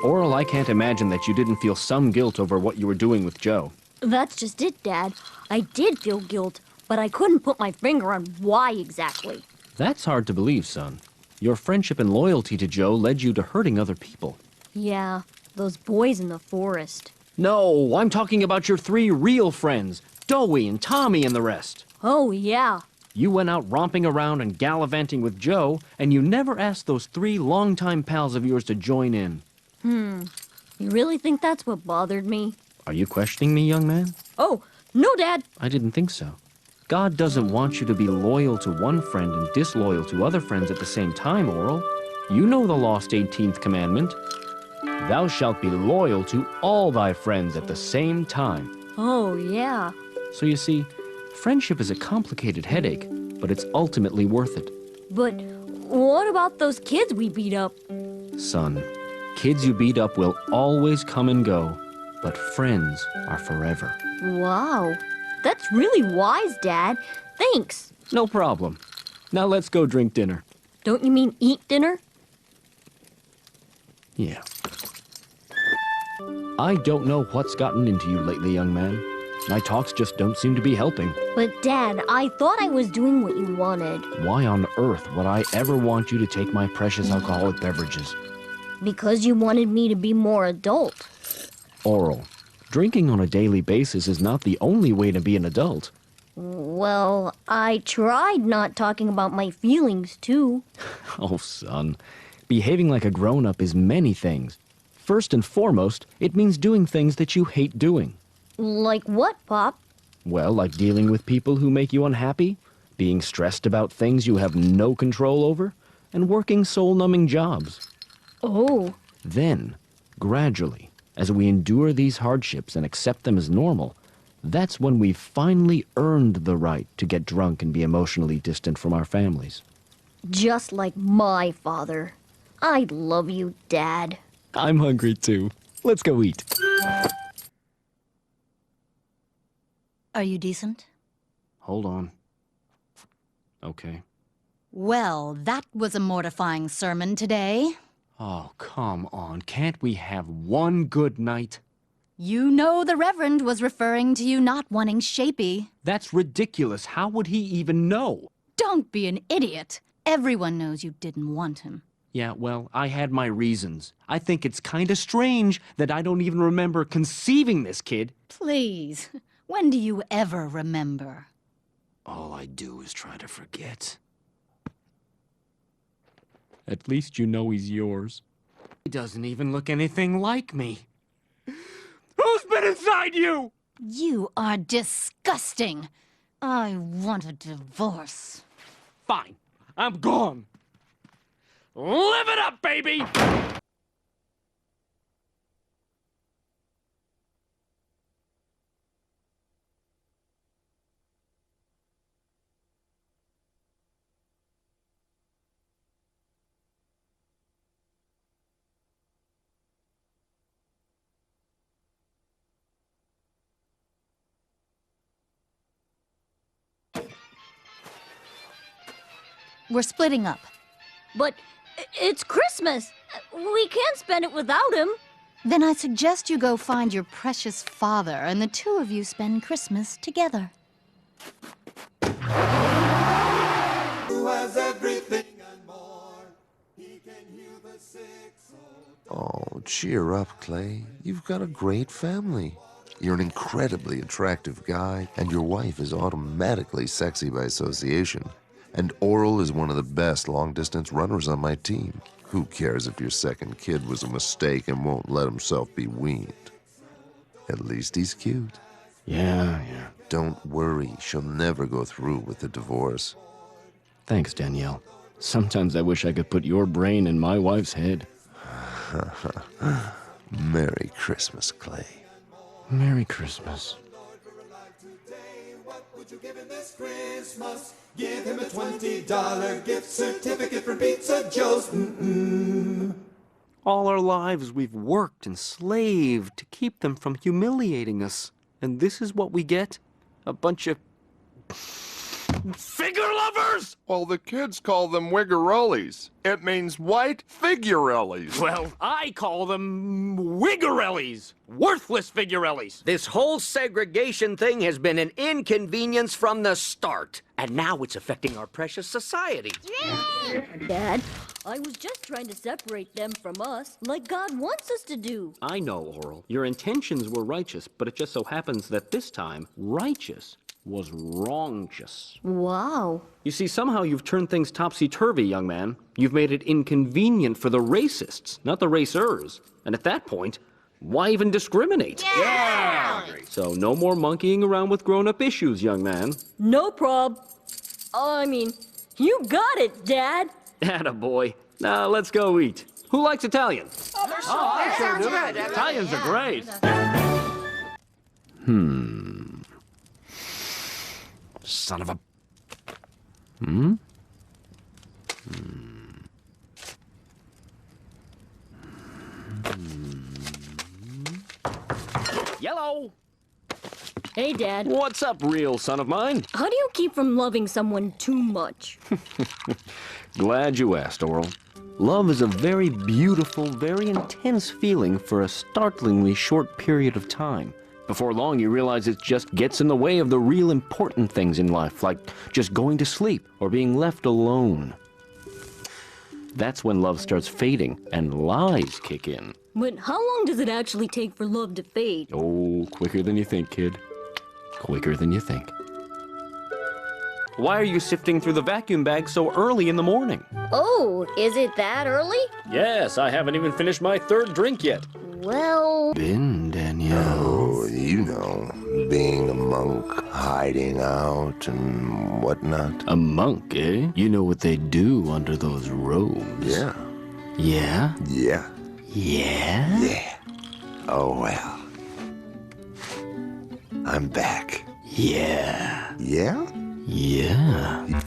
Orel, I can't imagine that you didn't feel some guilt over what you were doing with Joe. That's just it, Dad. I did feel guilt, but I couldn't put my finger on why exactly. That's hard to believe, son. Your friendship and loyalty to Joe led you to hurting other people. Yeah, those boys in the forest. No, I'm talking about your 3 real friends, Dowie and Tommy and the rest. Oh, yeah. You went out romping around and gallivanting with Joe, and you never asked those 3 longtime pals of yours to join in. You really think that's what bothered me? Are you questioning me, young man? Oh, no, Dad. I didn't think so. God doesn't want you to be loyal to one friend and disloyal to other friends at the same time, Orel. You know the lost 18th commandment. Thou shalt be loyal to all thy friends at the same time. Oh, yeah. So you see, friendship is a complicated headache, but it's ultimately worth it. But what about those kids we beat up? Son, kids you beat up will always come and go, but friends are forever. Wow. That's really wise, Dad. Thanks. No problem. Now let's go drink dinner. Don't you mean eat dinner? Yeah. I don't know what's gotten into you lately, young man. My talks just don't seem to be helping. But, Dad, I thought I was doing what you wanted. Why on earth would I ever want you to take my precious alcoholic beverages? Because you wanted me to be more adult. Orel, drinking on a daily basis is not the only way to be an adult. Well, I tried not talking about my feelings, too. Oh, son. Behaving like a grown-up is many things. First and foremost, it means doing things that you hate doing. Like what, Pop? Well, like dealing with people who make you unhappy, being stressed about things you have no control over, and working soul-numbing jobs. Oh. Then, gradually, as we endure these hardships and accept them as normal, that's when we've finally earned the right to get drunk and be emotionally distant from our families. Just like my father. I love you, Dad. I'm hungry too. Let's go eat. Are you decent? Hold on. Okay. Well, that was a mortifying sermon today. Oh, come on. Can't we have one good night? You know the Reverend was referring to you not wanting Shapey. That's ridiculous. How would he even know? Don't be an idiot. Everyone knows you didn't want him. Yeah, well, I had my reasons. I think it's kind of strange that I don't even remember conceiving this kid. Please, when do you ever remember? All I do is try to forget. At least you know he's yours. He doesn't even look anything like me. Who's been inside you? You are disgusting. I want a divorce. Fine. I'm gone. Live it up, baby! We're splitting up. But it's Christmas. We can't spend it without him. Then I suggest you go find your precious father and the two of you spend Christmas together. Who has everything and more. He can heal the sick, so Oh, cheer up, Clay. You've got a great family. You're an incredibly attractive guy, and your wife is automatically sexy by association. And Orel is one of the best long-distance runners on my team. Who cares if your second kid was a mistake and won't let himself be weaned? At least he's cute. Yeah. Don't worry, she'll never go through with the divorce. Thanks, Danielle. Sometimes I wish I could put your brain in my wife's head. Merry Christmas, Clay. Merry Christmas. what would you give him this Christmas? Give him a $20 gift certificate from Pizza Joe's. All our lives we've worked and slaved to keep them from humiliating us. And this is what we get? A bunch of Figure lovers? Well, the kids call them wiggerellies. It means white figurellies. Well, I call them wiggerellies. Worthless figurellies. This whole segregation thing has been an inconvenience from the start. And now it's affecting our precious society. Dad, I was just trying to separate them from us, like God wants us to do. I know, Orel. Your intentions were righteous, but it just so happens that this time, righteous was wrongous. Wow. You see, somehow you've turned things topsy-turvy, young man. You've made it inconvenient for the racists, not the racers. And at that point, why even discriminate? Yeah! So no more monkeying around with grown-up issues, young man. No prob. I mean, you got it, Dad. Attaboy. Now let's go eat. Who likes Italian? I sure do. Italians are great. Son of a... Yellow! Hey, Dad. What's up, real son of mine? How do you keep from loving someone too much? Glad you asked, Orel. Love is a very beautiful, very intense feeling for a startlingly short period of time. Before long, you realize it just gets in the way of the real important things in life, like just going to sleep or being left alone. That's when love starts fading and lies kick in. But how long does it actually take for love to fade? Oh, quicker than you think, kid. Quicker than you think. Why are you sifting through the vacuum bag so early in the morning? Oh, is it that early? Yes, I haven't even finished my third drink yet. Well... Been, Danielle. Oh, you know, being a monk, hiding out and whatnot. A monk, eh? You know what they do under those robes. Yeah. Yeah? Yeah. Yeah? Yeah. Oh, well. I'm back. Yeah. Yeah? Yeah.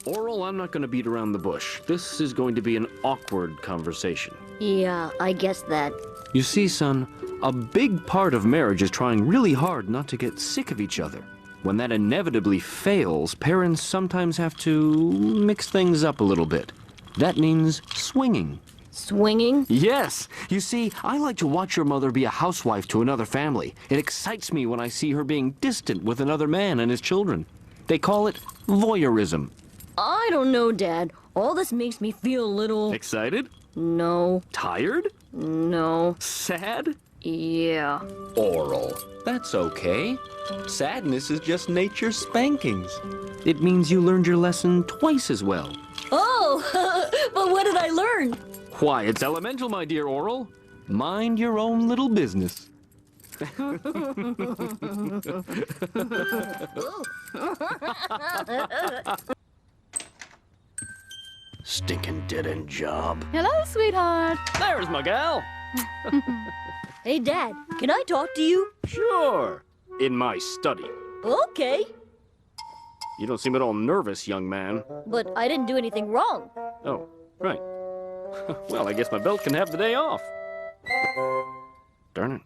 Orel, I'm not going to beat around the bush. This is going to be an awkward conversation. Yeah, I guess that. You see, son, a big part of marriage is trying really hard not to get sick of each other. When that inevitably fails, parents sometimes have to mix things up a little bit. That means swinging. Swinging? Yes. You see, I like to watch your mother be a housewife to another family. It excites me when I see her being distant with another man and his children. They call it voyeurism. I don't know, Dad. All this makes me feel a little... Excited? No. Tired? No. Sad? Yeah. Orel. That's okay. Sadness is just nature's spankings. It means you learned your lesson twice as well. Oh, but what did I learn? Why, it's elemental, my dear Orel. Mind your own little business. Stinking dead-end job. Hello, sweetheart. There's my gal. Hey, Dad, can I talk to you? Sure. In my study. Okay. You don't seem at all nervous, young man. But I didn't do anything wrong. Oh, right. Well, I guess my belt can have the day off. Darn it.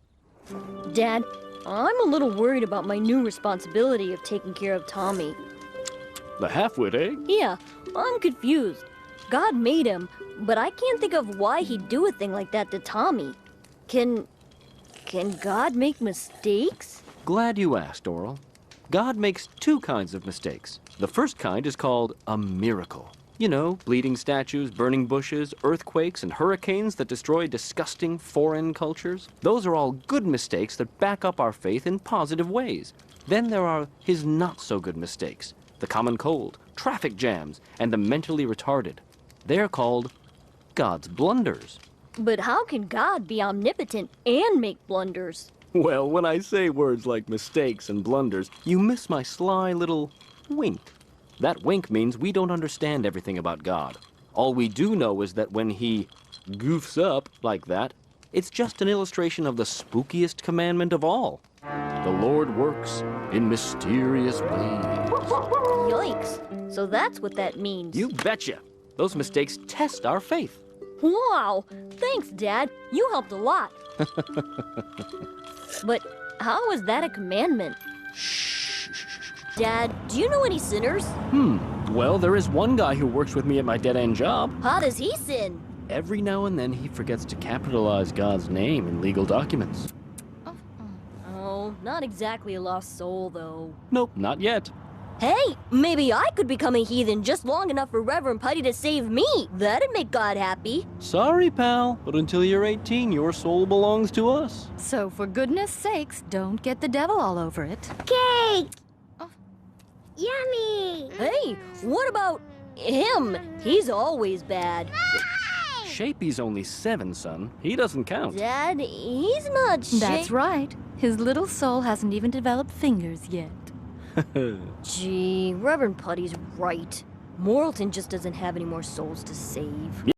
Dad, I'm a little worried about my new responsibility of taking care of Tommy. The half-wit, eh? Yeah, I'm confused. God made him, but I can't think of why he'd do a thing like that to Tommy. Can God make mistakes? Glad you asked, Orel. God makes two kinds of mistakes. The first kind is called a miracle. You know, bleeding statues, burning bushes, earthquakes, and hurricanes that destroy disgusting foreign cultures. Those are all good mistakes that back up our faith in positive ways. Then there are his not-so-good mistakes. The common cold, traffic jams, and the mentally retarded. They're called God's blunders. But how can God be omnipotent and make blunders? Well, when I say words like mistakes and blunders, you miss my sly little wink. That wink means we don't understand everything about God. All we do know is that when he goofs up like that, it's just an illustration of the spookiest commandment of all. The Lord works in mysterious ways. Yikes. So that's what that means. You betcha. Those mistakes test our faith. Wow. Thanks, Dad. You helped a lot. But how is that a commandment? Dad, do you know any sinners? Well, there is one guy who works with me at my dead-end job. How does he sin? Every now and then he forgets to capitalize God's name in legal documents. Oh, not exactly a lost soul, though. Nope, not yet. Hey, maybe I could become a heathen just long enough for Reverend Putty to save me. That'd make God happy. Sorry, pal, but until you're 18, your soul belongs to us. So for goodness sakes, don't get the devil all over it. Cake! Yummy! Hey, what about him? He's always bad. Shapey's only 7, son. He doesn't count. Dad, he's not That's right. His little soul hasn't even developed fingers yet. Gee, Reverend Putty's right. Morrilton just doesn't have any more souls to save.